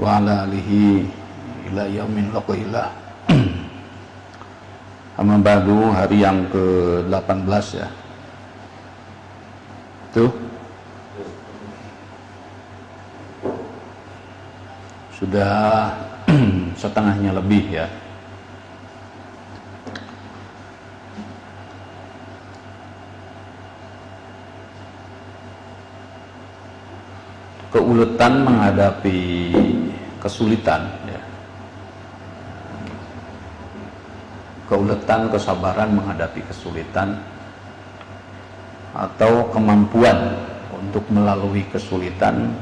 wa ala alihi ila yaumin laqillah. Amma ba'du, hari yang ke-18 ya. Tuh. Sudah setengahnya lebih ya. Keuletan menghadapi kesulitan ya. Keuletan, kesabaran menghadapi kesulitan, atau kemampuan untuk melalui kesulitan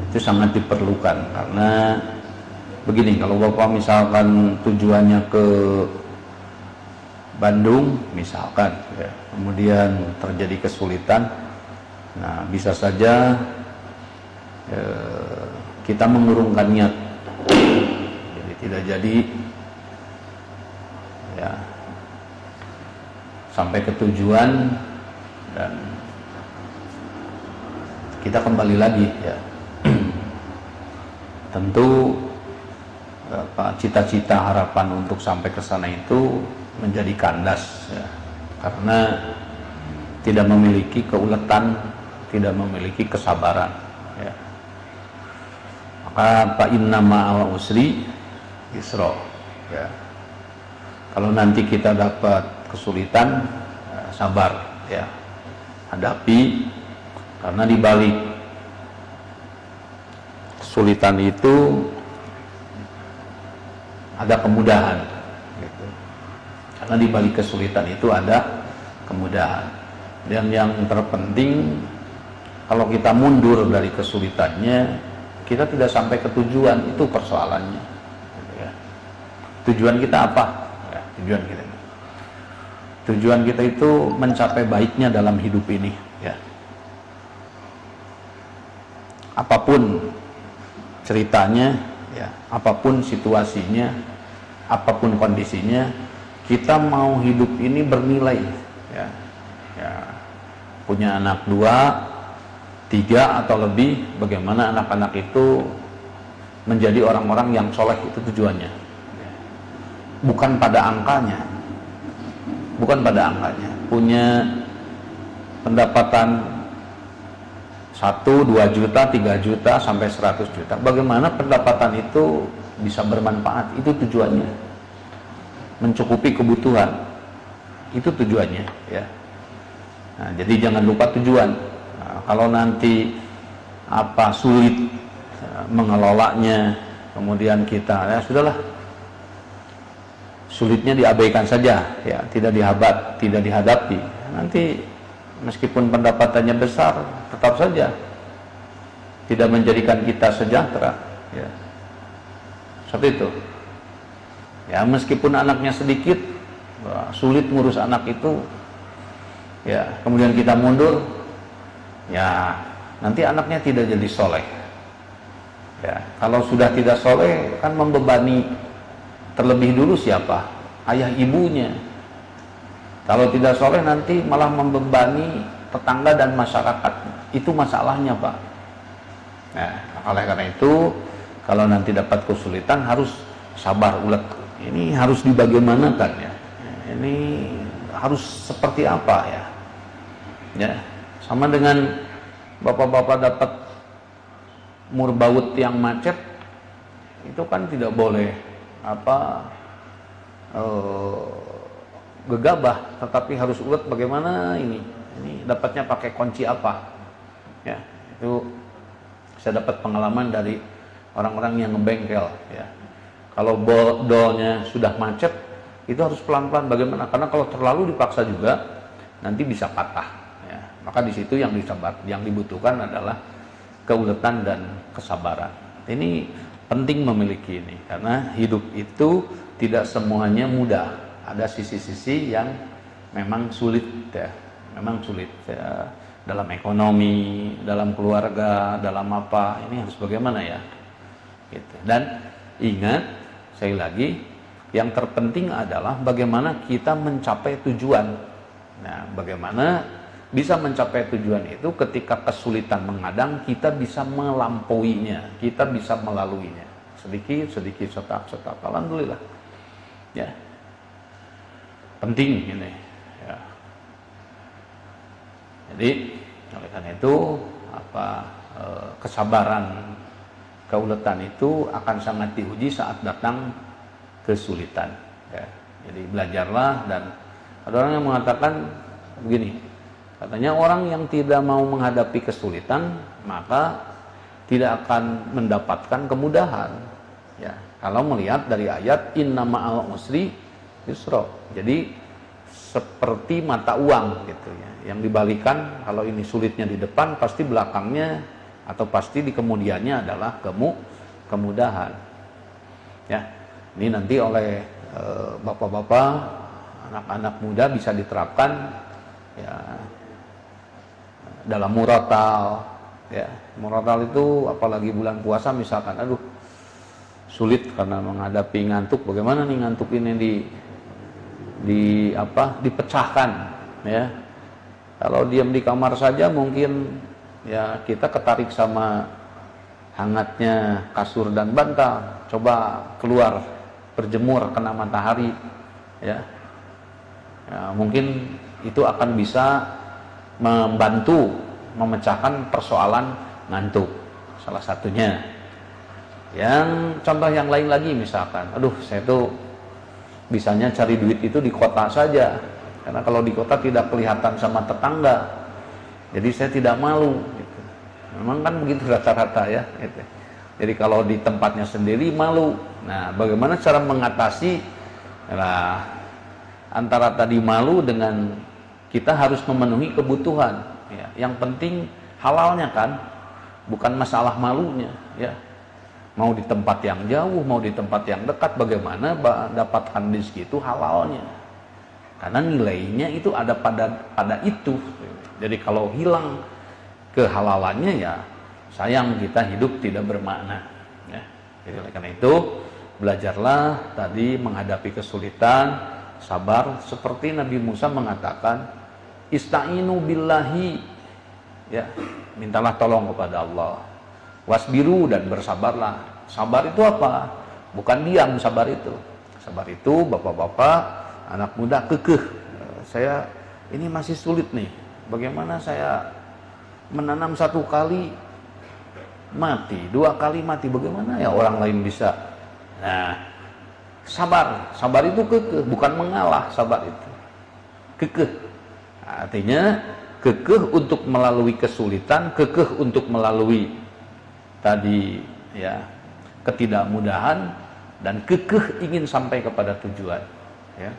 itu sangat diperlukan. Karena begini, kalau Bapak misalkan tujuannya ke Bandung misalkan ya, kemudian terjadi kesulitan, nah bisa saja kita mengurungkan niat, jadi tidak jadi ya sampai ke tujuan dan kita kembali lagi ya. Tentu cita-cita harapan untuk sampai ke sana itu menjadi kandas ya, karena tidak memiliki keuletan, tidak memiliki kesabaran ya. Maka fa inna ma'al usri yusra ya. Kalau nanti kita dapat kesulitan, sabar ya, hadapi, karena di balik kesulitan itu ada kemudahan gitu. Karena di balik kesulitan itu ada kemudahan. Dan yang terpenting, kalau kita mundur dari kesulitannya, kita tidak sampai ke tujuan, itu persoalannya gitu ya. Tujuan kita apa ya, tujuan kita itu mencapai baiknya dalam hidup ini ya. Apapun ceritanya ya, apapun situasinya, apapun kondisinya, kita mau hidup ini bernilai ya. Ya, punya anak 2, 3 atau lebih, bagaimana anak-anak itu menjadi orang-orang yang soleh, itu tujuannya ya. Bukan pada angkanya, punya pendapatan 1, 2 juta, 3 juta, sampai 100 juta. Bagaimana pendapatan itu bisa bermanfaat, itu tujuannya. Mencukupi kebutuhan, itu tujuannya ya. Nah, jadi jangan lupa tujuan. Nah, kalau nanti sulit mengelolanya, kemudian kita ya sudahlah, sulitnya diabaikan saja ya, tidak dihadapi. Nanti meskipun pendapatannya besar, tetap saja tidak menjadikan kita sejahtera ya. Seperti itu ya. Meskipun anaknya sedikit, sulit ngurus anak itu ya, kemudian kita mundur ya, nanti anaknya tidak jadi soleh ya. Kalau sudah tidak soleh, kan membebani terlebih dulu siapa? Ayah ibunya. Kalau tidak soleh, nanti malah membebani tetangga dan masyarakat. Itu masalahnya Pak. Nah, oleh karena itu, kalau nanti dapat kesulitan, harus sabar, ulet. Ini harus dibagaimanakan ya. Ini harus seperti apa ya? Ya, sama dengan bapak-bapak dapat murbaut yang macet, itu kan tidak boleh gegabah, tetapi harus ulet. Bagaimana ini dapatnya pakai kunci apa ya. Itu saya dapat pengalaman dari orang-orang yang ngebengkel ya. Kalau bodolnya sudah macet, itu harus pelan-pelan. Bagaimana? Karena kalau terlalu dipaksa juga, nanti bisa patah ya. Maka di situ yang dibutuhkan adalah keuletan dan kesabaran. Ini penting memiliki ini, karena hidup itu tidak semuanya mudah. Ada sisi-sisi yang memang sulit ya, dalam ekonomi, dalam keluarga, dalam apa, ini harus bagaimana ya gitu. Dan ingat, sekali lagi, yang terpenting adalah bagaimana kita mencapai tujuan. Nah, bagaimana Bisa mencapai tujuan itu ketika kesulitan menghadang, kita bisa melampauinya, kita bisa melaluinya. Sedikit, setap. Alhamdulillah. Ya. Penting ini. Ya. Jadi, oleh karena itu, kesabaran, keuletan itu akan sangat diuji saat datang kesulitan. Ya. Jadi belajarlah, dan ada orang yang mengatakan begini. Katanya orang yang tidak mau menghadapi kesulitan maka tidak akan mendapatkan kemudahan. Ya, kalau melihat dari ayat inna ma'al usri yusra. Jadi seperti mata uang gitu ya. Yang dibalikan, kalau ini sulitnya di depan, pasti belakangnya atau pasti di kemudiannya adalah kemudahan. Ya. Ini nanti oleh bapak-bapak, anak-anak muda bisa diterapkan ya dalam murotal. Ya, murotal itu apalagi bulan puasa misalkan, aduh sulit karena menghadapi ngantuk. Bagaimana nih ngantuk ini dipecahkan ya. Kalau diam di kamar saja mungkin ya kita ketarik sama hangatnya kasur dan bantal. Coba keluar berjemur kena matahari ya. Ya, mungkin itu akan bisa membantu memecahkan persoalan ngantuk, salah satunya. Yang contoh yang lain lagi misalkan, aduh saya tuh bisanya cari duit itu di kota saja, karena kalau di kota tidak kelihatan sama tetangga, jadi saya tidak malu gitu. Memang kan begitu rata-rata ya gitu. Jadi kalau di tempatnya sendiri malu. Nah, bagaimana cara mengatasi antara tadi malu dengan kita harus memenuhi kebutuhan ya. Yang penting halalnya kan, bukan masalah malunya ya. Mau di tempat yang jauh, mau di tempat yang dekat, bagaimana dapatkan rezeki itu halalnya, karena nilainya itu ada pada itu. Jadi kalau hilang kehalalannya ya sayang, kita hidup tidak bermakna ya. Jadi oleh karena itu belajarlah tadi menghadapi kesulitan, sabar seperti Nabi Musa mengatakan ista'inu billahi ya, mintalah tolong kepada Allah, wasbiru, dan bersabarlah. Sabar itu apa? Bukan diam sabar itu. Sabar itu bapak-bapak, anak muda kekeh. Saya ini masih sulit nih. Bagaimana saya menanam 1 kali mati, 2 kali mati, bagaimana ya orang lain bisa? Nah, sabar itu kekeh, bukan mengalah. Sabar itu kekeh. Artinya kekeh untuk melalui kesulitan, kekeh untuk melalui tadi ya ketidakmudahan, dan kekeh ingin sampai kepada tujuan ya.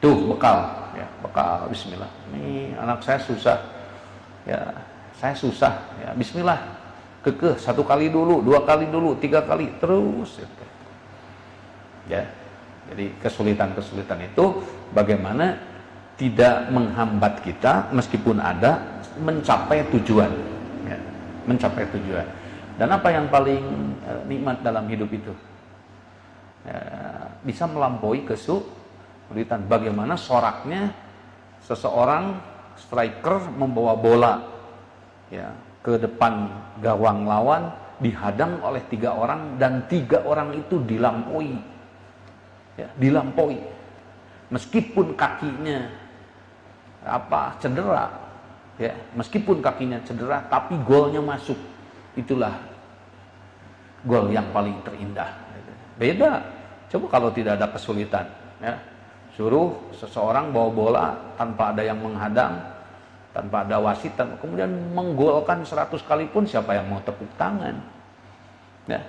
Tuh bekal ya, bekal. Bismillah, ini anak saya susah ya, saya susah ya, bismillah, kekeh 1 kali dulu, 2 kali dulu, 3 kali terus gitu. Ya, jadi kesulitan itu bagaimana tidak menghambat kita meskipun ada mencapai tujuan ya, mencapai tujuan. Dan apa yang paling nikmat dalam hidup itu ya, bisa melampaui kesulitan. Bagaimana soraknya seseorang striker membawa bola ya ke depan gawang lawan, dihadang oleh 3 orang, dan 3 orang itu dilampaui ya, dilampaui meskipun kakinya cedera ya, meskipun kakinya cedera tapi golnya masuk. Itulah gol yang paling terindah. Beda coba kalau tidak ada kesulitan ya, suruh seseorang bawa bola tanpa ada yang menghadang, tanpa ada wasit, kemudian menggolkan 100 kali pun siapa yang mau tepuk tangan ya.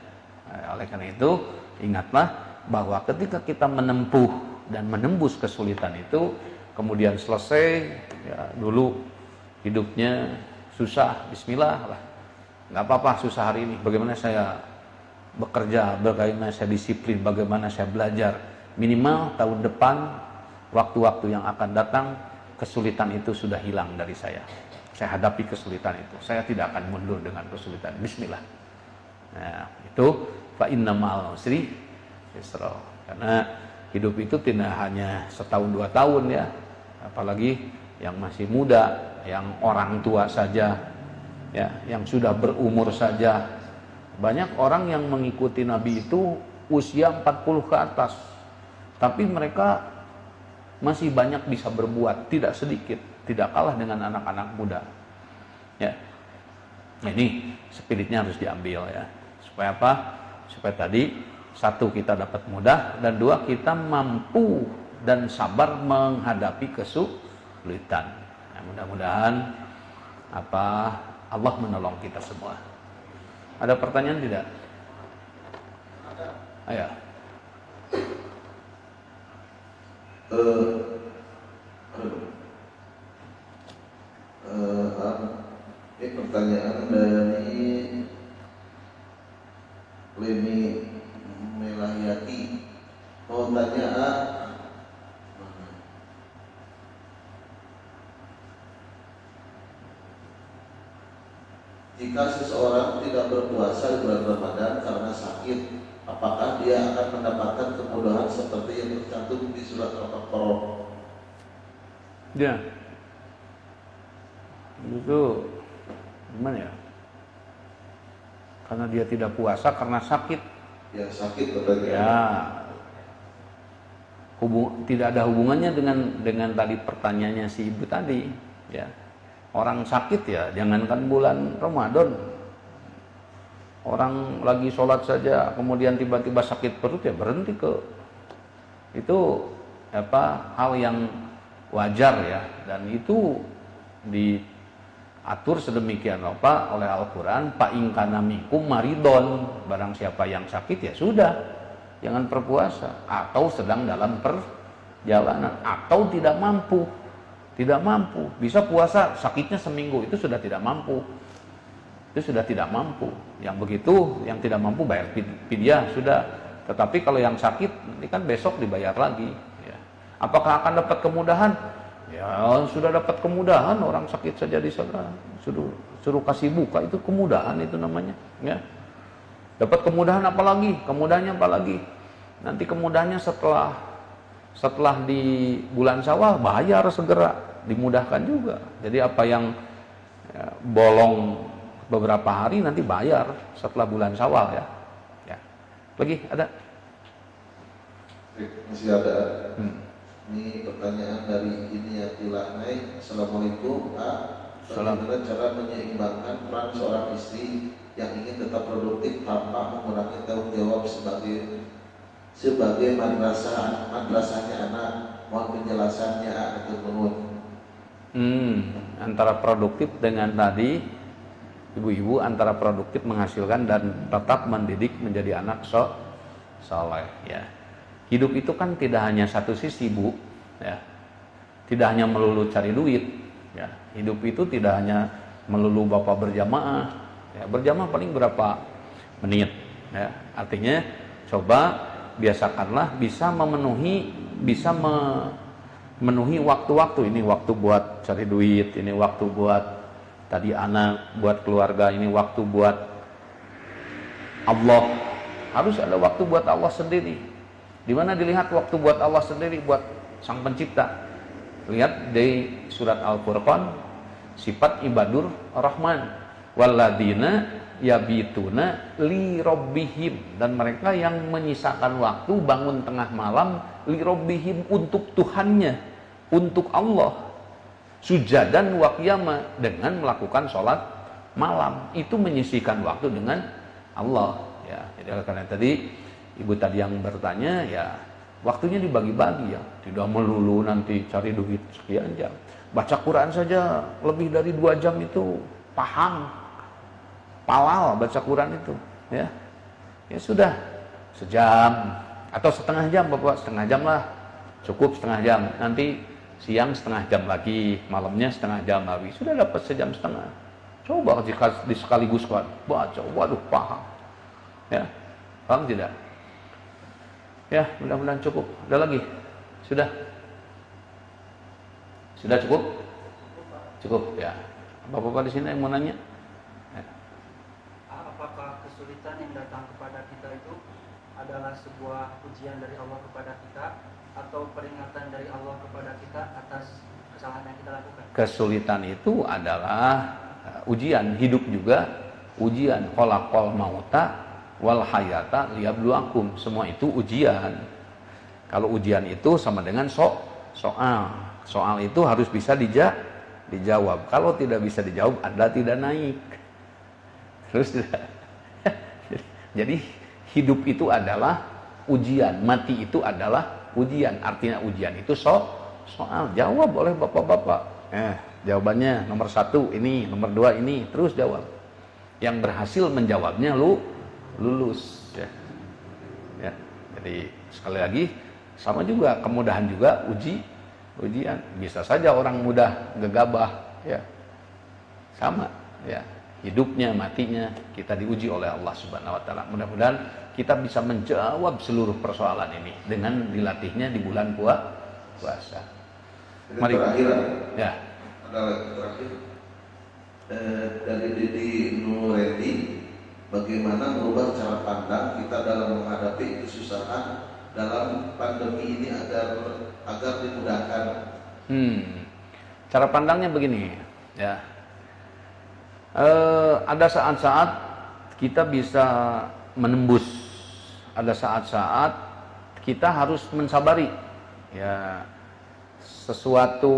Nah, oleh karena itu ingatlah bahwa ketika kita menempuh dan menembus kesulitan itu, kemudian selesai ya, dulu hidupnya susah, bismillah lah, nggak apa-apa susah hari ini, bagaimana saya bekerja, bagaimana saya disiplin, bagaimana saya belajar, minimal tahun depan, waktu-waktu yang akan datang, kesulitan itu sudah hilang dari saya hadapi kesulitan itu, saya tidak akan mundur dengan kesulitan, bismillah. Nah itu fa inna ma'al usri yusra, karena hidup itu tidak hanya setahun 2 tahun ya, apalagi yang masih muda, yang orang tua saja, ya, yang sudah berumur saja. Banyak orang yang mengikuti Nabi itu usia 40 ke atas, tapi mereka masih banyak bisa berbuat, tidak sedikit, tidak kalah dengan anak-anak muda. Ya, ini spiritnya harus diambil ya. Supaya apa? Supaya tadi satu, kita dapat mudah, dan dua, kita mampu dan sabar menghadapi kesulitan. Nah, mudah-mudahan Allah menolong kita semua. Ada pertanyaan tidak? Ada. Ayo. Ini pertanyaan dari Leni Melayati. Mau tanya jika seseorang tidak berpuasa di bulan Ramadan karena sakit, apakah dia akan mendapatkan kemudahan seperti yang tercantum di surat Al-Baqarah? Ya. Itu gimana ya? Karena dia tidak puasa karena sakit. Ya, sakit katanya. Ya. Tidak ada hubungannya dengan tadi pertanyaannya si ibu tadi, ya. Orang sakit ya, jangankan bulan Ramadan. Orang lagi sholat saja, kemudian tiba-tiba sakit perut, ya berhenti ke. Itu hal yang wajar ya, dan itu diatur sedemikian rupa oleh Al-Quran. Fa in kana minkum maridon, barang siapa yang sakit ya sudah, jangan berpuasa, atau sedang dalam perjalanan, atau tidak mampu, bisa puasa, sakitnya seminggu, itu sudah tidak mampu, yang begitu, yang tidak mampu bayar fidyah sudah. Tetapi kalau yang sakit, ini kan besok dibayar lagi ya. Apakah akan dapat kemudahan? Ya sudah dapat kemudahan, orang sakit saja di sana suruh kasih buka, itu kemudahan itu namanya ya. Dapat kemudahan apalagi? Kemudahannya apalagi? Nanti kemudahannya setelah di bulan Syawal bayar segera, dimudahkan juga. Jadi apa yang bolong beberapa hari nanti bayar setelah bulan Syawal ya. Ya. Lagi ada? Masih ada. Ini pertanyaan dari Iniatillah Naik. Assalamualaikum Pak. Bagaimana cara menyeimbangkan peran seorang istri yang ingin tetap produktif tanpa mengurangi tanggung jawab sebagai madrasahnya anak? Mohon penjelasannya atau menurut. Antara produktif dengan tadi ibu-ibu, antara produktif menghasilkan dan tetap mendidik menjadi anak soleh ya. Hidup itu kan tidak hanya satu sisi, Bu ya. Tidak hanya melulu cari duit ya. Hidup itu tidak hanya melulu Bapak berjamaah ya. Berjamaah paling berapa menit ya. Artinya coba biasakanlah bisa memenuhi waktu-waktu. Ini waktu buat cari duit, ini waktu buat tadi anak, buat keluarga, ini waktu buat Allah. Harus ada waktu buat Allah sendiri. Di mana dilihat waktu buat Allah sendiri, buat Sang Pencipta? Lihat di surat Al-Furqan, sifat ibadur Rahman. Walladzina yabituna li rabbihim, dan mereka yang menyisakan waktu bangun tengah malam li rabbihim, untuk Tuhannya, untuk Allah. Sujadan wa qiyama, dengan melakukan sholat malam, itu menyisihkan waktu dengan Allah ya. Jadi karena tadi ibu tadi yang bertanya ya, waktunya dibagi-bagi ya, tidak melulu nanti cari duit sekian jam. Baca Quran saja lebih dari 2 jam itu palal baca Quran itu ya. Ya sudah, sejam atau setengah jam, Bapak, setengah jam lah cukup, setengah jam. Nanti siang setengah jam lagi, malamnya setengah jam lagi, sudah dapat sejam setengah. Coba jika sekaligus kan baca, waduh, paham ya. Paham tidak? Ya, mudah-mudahan cukup. Ada lagi? Sudah cukup? Cukup ya. Bapak-bapak di sini yang mau nanya? Ya. Apakah kesulitan yang datang kepada kita itu adalah sebuah ujian dari Allah kepada kita, atau peringatan dari Allah kepada kita atas kesalahan yang kita lakukan? Kesulitan itu adalah ujian, hidup juga ujian. Khalaqal mauta wal hayata liyabluwakum, semua itu ujian. Kalau ujian itu sama dengan soal itu harus bisa dijawab. Kalau tidak bisa dijawab, Anda tidak naik. Terus jadi hidup itu adalah ujian, mati itu adalah ujian. Artinya ujian itu soal, jawab oleh bapak-bapak. Jawabannya nomor 1 ini, nomor 2 ini, terus jawab. Yang berhasil menjawabnya lulus. Ya. Jadi sekali lagi sama juga, kemudahan juga ujian. Bisa saja orang mudah gegabah, ya. Sama, ya. Hidupnya, matinya kita diuji oleh Allah Subhanahu wa taala. Mudah-mudahan kita bisa menjawab seluruh persoalan ini dengan dilatihnya di bulan puasa. Mari. Ya. Ada lagi terakhir dari Didi Nuredi, bagaimana merubah cara pandang kita dalam menghadapi kesusahan dalam pandemi ini agar dimudahkan? Cara pandangnya begini, ya. Ada saat-saat kita bisa menembus, ada saat-saat kita harus mensabari, ya. Sesuatu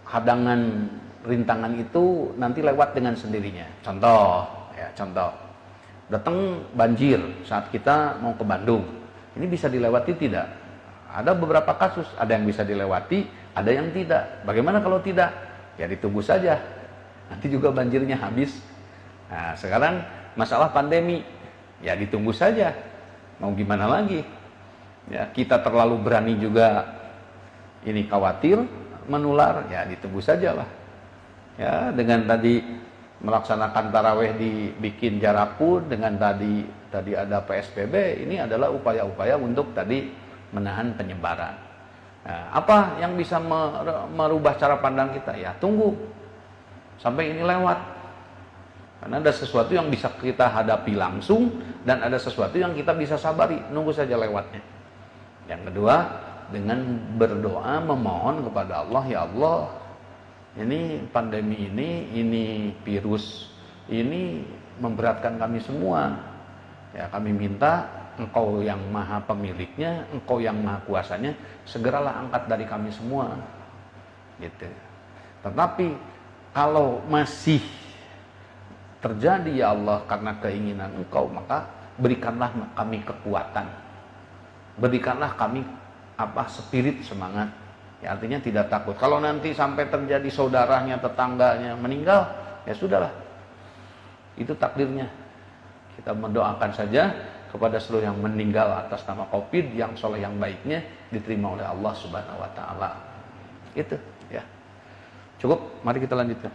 hadangan, rintangan itu nanti lewat dengan sendirinya. Contoh, datang banjir saat kita mau ke Bandung. Ini bisa dilewati tidak? Ada beberapa kasus, ada yang bisa dilewati, ada yang tidak. Bagaimana kalau tidak? Ya ditunggu saja. Nanti juga banjirnya habis. Nah, sekarang masalah pandemi, ya ditunggu saja. Mau gimana lagi? Ya, kita terlalu berani juga ini khawatir menular, ya ditunggu saja lah. Ya, dengan tadi melaksanakan tarawih dibikin jarak pun, dengan tadi ada PSBB, ini adalah upaya-upaya untuk tadi menahan penyebaran. Nah, apa yang bisa merubah cara pandang kita? Ya tunggu sampai ini lewat. Karena ada sesuatu yang bisa kita hadapi langsung dan ada sesuatu yang kita bisa sabari, nunggu saja lewatnya. Yang kedua, dengan berdoa memohon kepada Allah, ya Allah, ini pandemi ini virus ini memberatkan kami semua. Ya, kami minta Engkau yang maha pemiliknya, Engkau yang maha kuasanya, segeralah angkat dari kami semua. Gitu. Tetapi kalau masih terjadi, ya Allah, karena keinginan Engkau, maka berikanlah kami kekuatan. Berikanlah kami spirit, semangat. Ya, artinya tidak takut. Kalau nanti sampai terjadi saudaranya, tetangganya meninggal, ya sudahlah. Itu takdirnya. Kita mendoakan saja kepada seluruh yang meninggal atas nama Covid, yang soleh yang baiknya diterima oleh Allah Subhanahu wa taala. Itu, ya. Cukup, mari kita lanjutkan.